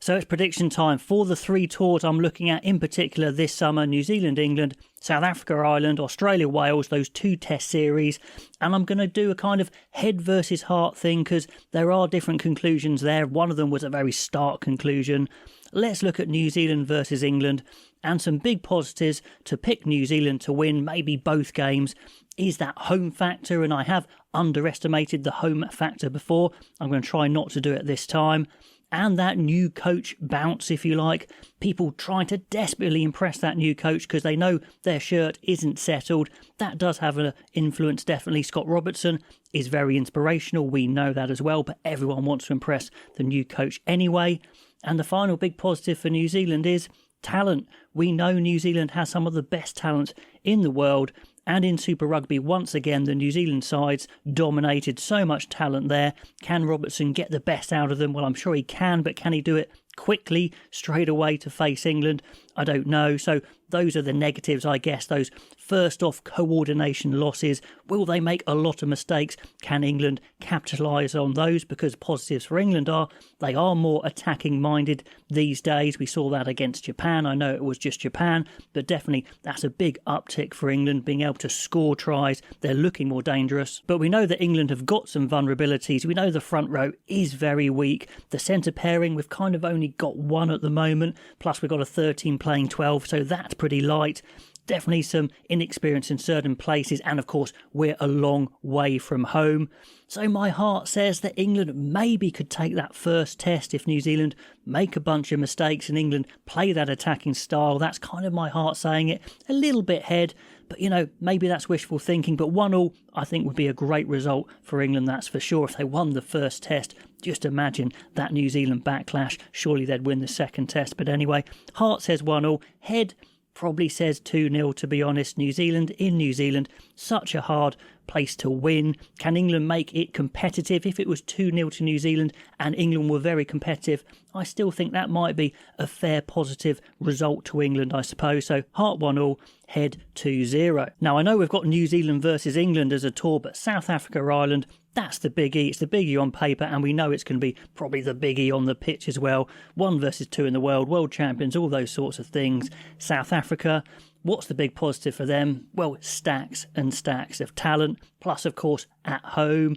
So it's prediction time for the 3 tours I'm looking at in particular this summer: New Zealand, England, South Africa, Ireland, Australia, Wales, those 2 test series. And I'm going to do a kind of head versus heart thing because there are different conclusions there. One of them was a very stark conclusion. Let's look at New Zealand versus England and some big positives to pick New Zealand to win maybe both games. Is that home factor? And I have underestimated the home factor before. I'm going to try not to do it this time. And that new coach bounce, if you like. People trying to desperately impress that new coach because they know their shirt isn't settled. That does have an influence, definitely. Scott Robertson is very inspirational. We know that as well, but everyone wants to impress the new coach anyway. And the final big positive for New Zealand is talent. We know New Zealand has some of the best talent in the world. And in Super Rugby, once again, the New Zealand sides dominated. So much talent there. Can Robertson get the best out of them? Well, I'm sure he can, but can he do it quickly, straight away to face England? I don't know. So those are the negatives, I guess. Those first off coordination losses. Will they make a lot of mistakes? Can England capitalise on those? Because positives for England are they are more attacking minded these days. We saw that against Japan. I know it was just Japan, but definitely that's a big uptick for England, being able to score tries. They're looking more dangerous. But we know that England have got some vulnerabilities. We know the front row is very weak. The centre pairing, we've kind of only got one at the moment. Plus we've got a 13 playing 12, so that's pretty light. Definitely some inexperience in certain places, and of course we're a long way from home. So my heart says that England maybe could take that first test if New Zealand make a bunch of mistakes and England play that attacking style. That's kind of my heart saying it. A little bit head, but maybe that's wishful thinking. But 1-1 I think would be a great result for England, that's for sure. If they won the first test, just imagine that New Zealand backlash. Surely they'd win the second test. But anyway, heart says 1-1. Head probably says 2-0, to be honest. New Zealand in New Zealand, such a hard place to win. Can England make it competitive? If it was 2-0 to New Zealand and England were very competitive, I still think that might be a fair positive result to England, I suppose. So heart 1-1, head 2-0. Now I know we've got New Zealand versus England as a tour, but South Africa, Ireland, that's the biggie. It's the biggie on paper, and we know it's going to be probably the biggie on the pitch as well. 1 versus 2 in the world champions, all those sorts of things. South Africa, what's the big positive for them? Well, stacks and stacks of talent. Plus, of course, at home,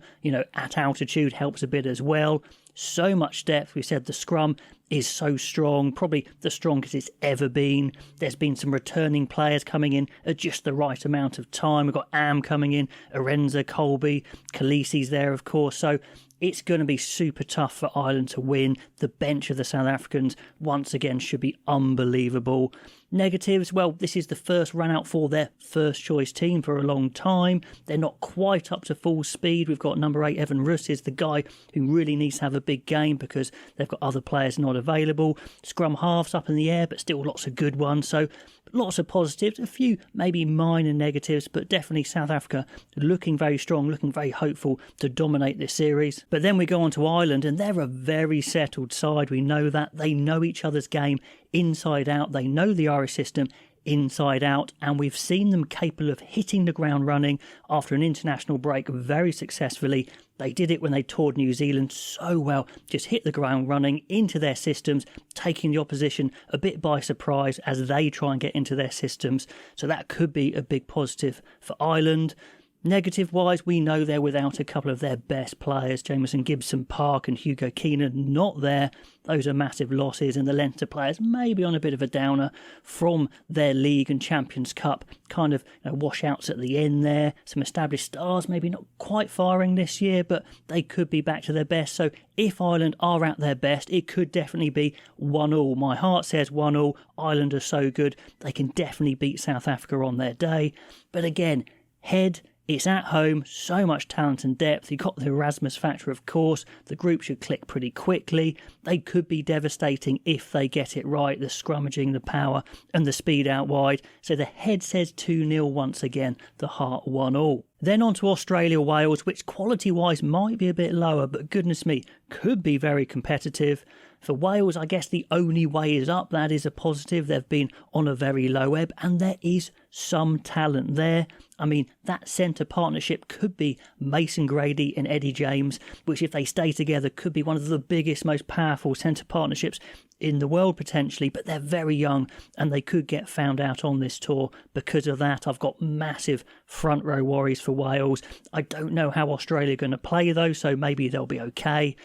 at altitude helps a bit as well. So much depth. We said the scrum is so strong, probably the strongest it's ever been. There's been some returning players coming in at just the right amount of time. We've got Am coming in, Arenza, Colby, Khaleesi's there, of course. So it's going to be super tough for Ireland to win. The bench of the South Africans, once again, should be unbelievable. Negatives, well, this is the first run out for their first choice team for a long time. They're not quite up to full speed. We've got number 8, Evan Russ, is the guy who really needs to have a big game because they've got other players not available. Scrum halves up in the air, but still lots of good ones. So lots of positives, a few maybe minor negatives, but definitely South Africa looking very strong, looking very hopeful to dominate this series. But then we go on to Ireland, and they're a very settled side. We know that. They know each other's game inside out. They know the Irish system inside out, and we've seen them capable of hitting the ground running after an international break very successfully. They did it when they toured New Zealand so well, just hit the ground running into their systems, taking the opposition a bit by surprise as they try and get into their systems. So that could be a big positive for Ireland. Negative-wise, we know they're without a couple of their best players. Jamison Gibson-Park and Hugo Keenan not there. Those are massive losses, and the Leinster players maybe on a bit of a downer from their League and Champions Cup kind of washouts at the end there. Some established stars maybe not quite firing this year, but they could be back to their best. So if Ireland are at their best, it could definitely be 1-1. My heart says 1-1. Ireland are so good, they can definitely beat South Africa on their day. But again, head, it's at home, so much talent and depth. You've got the Erasmus factor, of course. The group should click pretty quickly. They could be devastating if they get it right. The scrummaging, the power and the speed out wide. So the head says 2-0 once again. The heart 1-1. Then on to Australia-Wales, which quality-wise might be a bit lower, but goodness me, could be very competitive. For Wales, I guess the only way is up. That is a positive. They've been on a very low ebb, and there is some talent there. I mean, that centre partnership could be Mason Grady and Eddie James, which if they stay together could be one of the biggest, most powerful centre partnerships in the world potentially, but they're very young and they could get found out on this tour. Because of that, I've got massive front row worries for Wales. I don't know how Australia are going to play though, so maybe they'll be okay.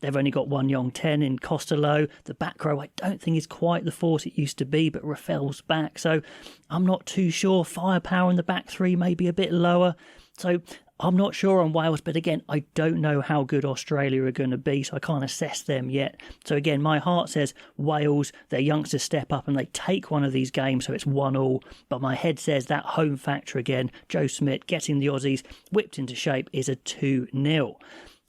They've only got one young 10 in Costello. The back row I don't think is quite the force it used to be, but Rafel's back, so I'm not too sure. Firepower in the back three may be a bit lower, so I'm not sure on Wales, but again, I don't know how good Australia are going to be, so I can't assess them yet. So again, my heart says Wales, their youngsters step up and they take one of these games, so it's 1-1. But my head says that home factor again, Joe Schmidt getting the Aussies whipped into shape, is a 2-0.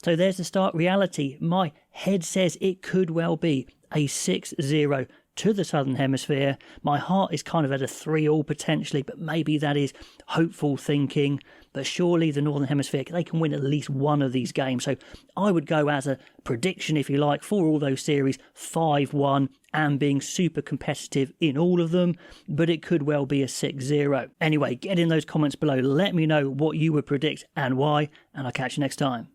So there's the start reality. My head says it could well be a 6-0 to the Southern Hemisphere. My heart is kind of at a 3-3 potentially, but maybe that is hopeful thinking. But surely the Northern Hemisphere, they can win at least one of these games. So I would go as a prediction, if you like, for all those series, 5-1 and being super competitive in all of them. But it could well be a 6-0. Anyway, get in those comments below. Let me know what you would predict and why. And I'll catch you next time.